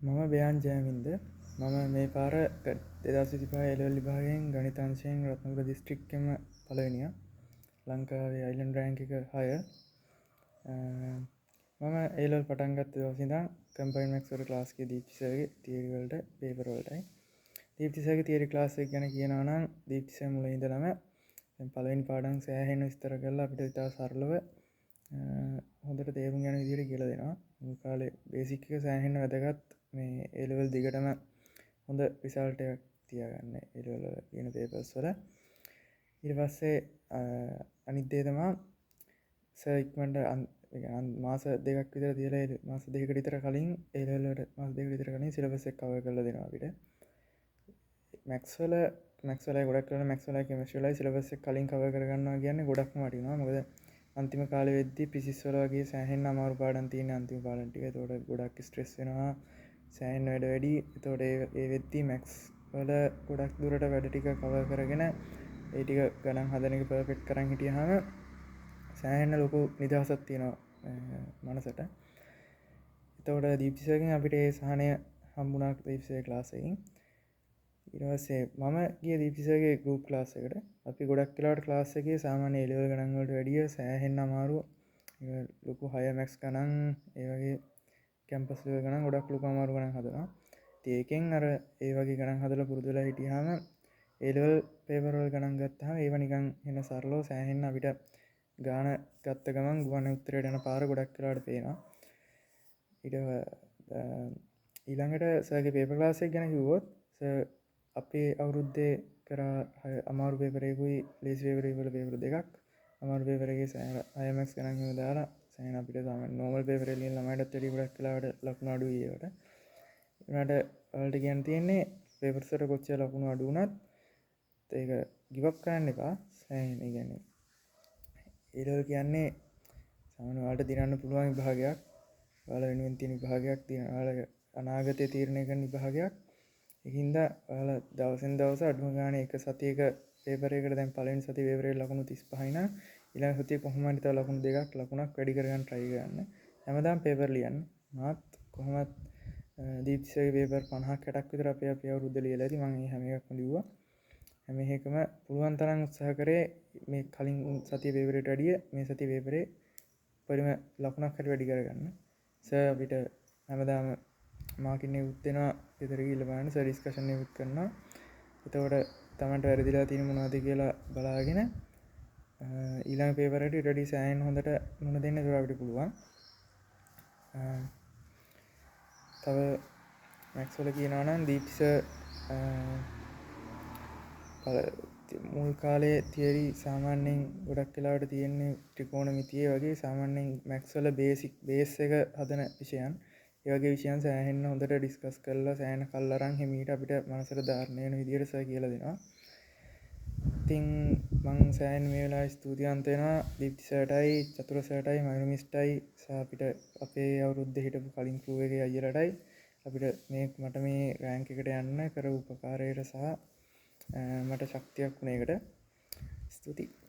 මම බ්‍යයන් ජයමින්ද මම මේ පාර 2025 එලවල් විභාගයෙන් ගණිතාංශයෙන් රත්නපුර දිස්ත්‍රික්කෙම පළවෙනියා ලංකාවේ අයිලන්ඩ් රෑන්ක් එක 6 මම ඒලවල් පටන් ගත්ත දවසේ ඉඳන් කම්බයින්ඩ් මැත්ස් වල ක්ලාස් එකේ දීප්ති සර්ගේ තියරි වලට පේපර් වලටයි දීප්ති සර්ගේ තියරි ක්ලාස් එක ගැන කියනවා නම් දීප්ති සර් මුලින් ඉඳලම දැන් පළවෙනි පාඩම් සෑහෙන විස්තර කරලා අපිට ඉතා සරලව හොඳට තේරුම් ගන්න විදිහට කියලා දෙනවා. මුල් කාලේ බේසික් එක සෑහෙන වැදගත් මේ A level දිගටම හොඳ රිසල්ට් එකක් තියාගන්න A level වල තියෙන පේපර්ස් වල. ඊට පස්සේ අනිත් දේ තමයි සර් ඉක්මනට මාස දෙකක් විතර තියලා මාස දෙකකට විතර කලින් A level වලට මාස දෙකකට විතර කලින් සිලබස් එක කවර් කරලා දෙනවා අපිට. මැක්ස් වලයි ගොඩක් කරලා මැක්ස් වලයි කෙමිස්ට්‍රි වලයි සිලබස් එක කලින් කවර් කරගන්නවා කියන්නේ ගොඩක්ම වටිනවා. මොකද අන්තිම කාලේ වෙද්දී ෆිසික්ස් වල වගේ සෑහෙන අමාරු පාඩම් තියෙන අන්තිම පාඩම් ටික. ඒතකොට ගොඩක් ස්ට්‍රෙස් වෙනවා. සෑහෙන වැඩ වැඩි. ඒතකොට ඒ වෙද්දී මැක්ස් වල ගොඩක් දුරට වැඩ ටික කවර් කරගෙන ඒ ටික ගණන් හදන එක පර්ෆෙක්ට් කරන් හිටියාම සෑහෙන ලොකු නිදහසක් තියෙනවා මනසට. එතකොට දීප්ති සර්ගෙන් අපිට ඒ සහනය හම්බුණා දීප්ති සර්ගේ ක්ලාස් එකෙන්. ඊට පස්සේ මම ගිය දීප්ති සර්ගේ ගෲප් ක්ලාස් එකට. අපි ගොඩක් වෙලාවට ක්ලාස් එකේ සාමාන්‍ය A level ගණන් වලට වැඩිය සෑහෙන්න අමාරු ලොකු 6 මැක්ස් ගණන් ඒ වගේ කැම්පස් ලෙවල් ගණන් ගොඩක් ලොකු අමාරු ගණන් හදනවා. ඉතින් ඒකෙන් අර ඒ වගේ ගණන් හදලා පුරුදු වෙලා හිටියාම A level පේපර් වල ගණන් ගත්තාම ඒව නිකන් එන සරලව සෑහෙන්න අපිට ගාන ගත්ත ගමන් ගුවන් උත්තරයට යන පාර ගොඩක් වෙලාවට පේනවා. ඊළඟට සර්ගේ පේපර් ක්ලාස් එක ගැන කිව්වොත් සර් අපේ අවුරුද්දේ කරා අමාරු පේපර් එකකුයි ලේසි පේපර් එකකුයි පේපර් දෙකක් අමාරු පේපර් එකේ 6 මැක්ස් ගණන් එහෙම දාලා සෑහෙන අපිට සාමාන්‍ය නෝමල් පේපර් එකේ ලියන ළමයිටත් වැඩිය ගොඩක් වෙලාවට ලකුණු අඩුයි ඒවට. ඒකට ඔයාලට කියන්න තියෙන්නේ පේපර්ස් වල කොච්චර ලකුණු අඩු වුණත් ඒක ගිව් අප් කරන්න එපා. සෑහෙන ඒ කියන්නේ ඒ ලෙවල් කියන්නේ සාමාන්‍ය ඔයාලට දිනන්න පුළුවන් විභාගයක්. ඔයාලා වෙනුවෙන් තියෙන විභාගයක් තියෙන ඔයාලගේ අනාගතය තීරණය කරන විභාගයක්. ඒකින්ද ඔයාලා දවසෙන් දවස අඩුම ගානේ එක සතියක පේපර් එකකට දැන් පළවෙනි සතියේ පේපර් එකේ ලකුණු 35යි නම් ඊළඟ සතියේ කොහොම හරි තව ලකුණු දෙකක් ලකුණක් වැඩි කරගන්න try කරන්න. හැමදාම පේපර් ලියන්න. මාත් කොහොමත් දීප්ති සර්ගේ පේපර් 50ක් 60ක් විතර අපේ අවුරුද්ද ලියලා ඇති. මම මේ හැම එකක්ම ලිව්වා. හැම එකම පුළුවන් තරම් උත්සාහ කරේ මේ කලින් සතියේ පේපර් එකට වැඩිය මේ සතියේ පේපරේ පරිම ලකුණක් හරි වැඩි කරගන්න. සර් අපිට හැමදාම මාකින් නිකුත් වෙනවා ගෙදර ගිහිල්ලා බලන්න සර් ඩිස්කෂන් නිකුත් කරනවා. එතකොට තමන්ට වැරදිලා තියෙන මොනවද කියලා බලාගෙන ඊළඟ පේපර් එකට ඊට වඩා සෑහෙන හොඳට මුහුණ දෙන්න ඒක අපිට පුළුවන්. තව මැක්ස් වල කියනවා නම් දීප්ති සර් මුල් කාලේ තියරි සාමාන්‍යයෙන් ගොඩක් වෙලාවට තියෙන්නේ ත්‍රිකෝණමිතිය වගේ සාමාන්‍යයෙන් මැක්ස් වල බේස් එක හදන විෂයන්. ඒ වගේ විෂයන් සෑහෙන්න හොඳට ඩිස්කස් කරලා සෑහෙන කල් අරන් හිමීට අපිට මනසට ධාරණය වෙන විදිහට සර් කියලා දෙනවා. ඉතින් මම සෑහෙන මේ වෙලාවේ ස්තුතිවන්ත වෙනවා දීප්ති සර්ටයි චතුර සර්ටයි මයුරු මිස්ටයි සහ අපිට අපේ අවුරුද්දේ හිටපු කලින් ක්‍රූ එකේ අයියලටයි අපිට මට මේ රෑන්ක් එකට යන්න කර උපකාරයට සහ මට ශක්තියක් වුණ එකට ස්තුතියි.